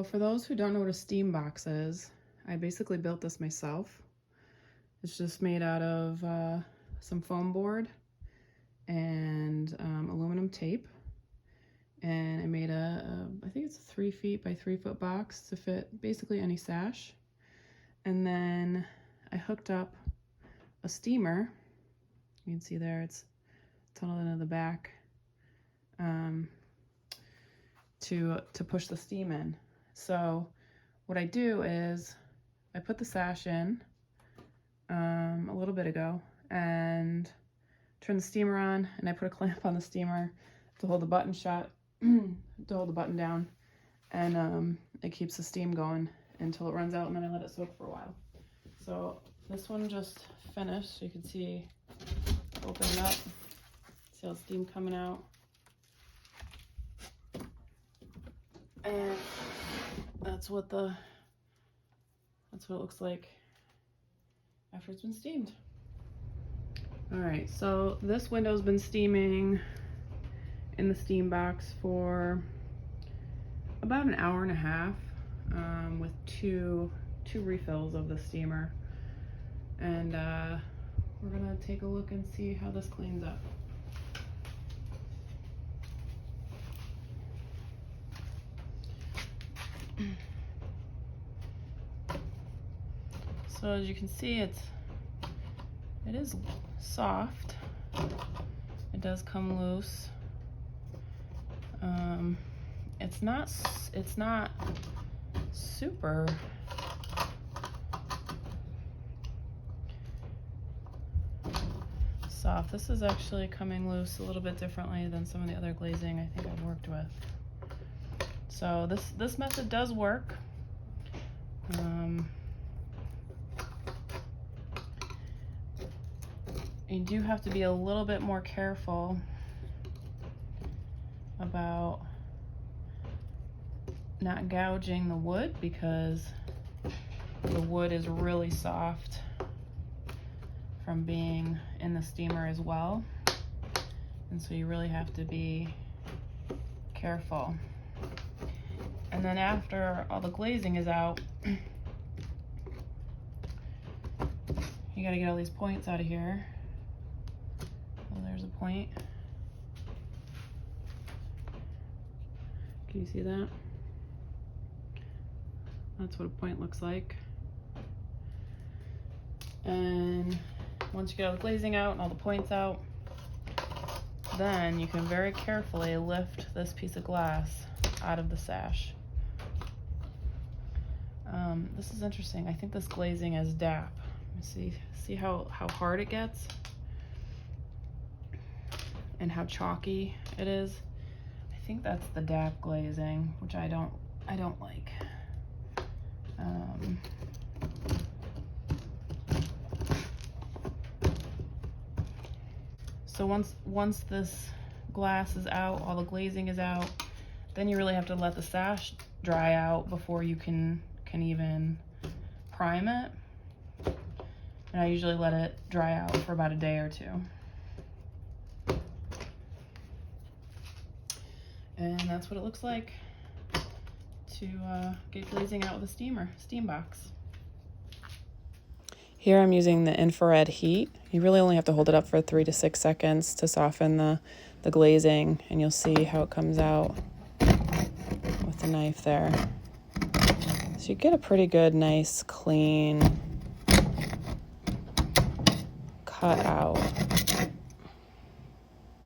So for those who don't know what a steam box is, I basically built this myself. It's just made out of some foam board and aluminum tape. And I made I think it's a 3 feet by 3 foot box to fit basically any sash. And then I hooked up a steamer. You can see there it's tunneled into the back to push the steam in. So what I do is I put the sash in a little bit ago and turn the steamer on, and I put a clamp on the steamer to hold the button shut, to hold the button down, and it keeps the steam going until it runs out, and then I let it soak for a while. So this one just finished. You can see, open it up, see all the steam coming out. And that's what it looks like after it's been steamed. All right, so this window's been steaming in the steam box for about an hour and a half with two refills of the steamer. And we're gonna take a look and see how this cleans up. So as you can see, it is soft. It does come loose. It's not super soft. This is actually coming loose a little bit differently than some of the other glazing I think I've worked with. So this method does work. You do have to be a little bit more careful about not gouging the wood, because the wood is really soft from being in the steamer as well, and so you really have to be careful. And then after all the glazing is out, you gotta get all these points out of here. Oh, there's a point. Can you see that? That's what a point looks like. And once you get all the glazing out and all the points out, then you can very carefully lift this piece of glass out of the sash. This is interesting. I think this glazing is DAP. See how hard it gets and how chalky it is. I think that's the DAP glazing, which I don't like. So once this glass is out, all the glazing is out, then you really have to let the sash dry out before you can even prime it. And I usually let it dry out for about a day or two. And that's what it looks like to get glazing out with a steam box. Here I'm using the infrared heat. You really only have to hold it up for 3 to 6 seconds to soften the glazing, and you'll see how it comes out with the knife there. So you get a pretty good, nice, clean cut out.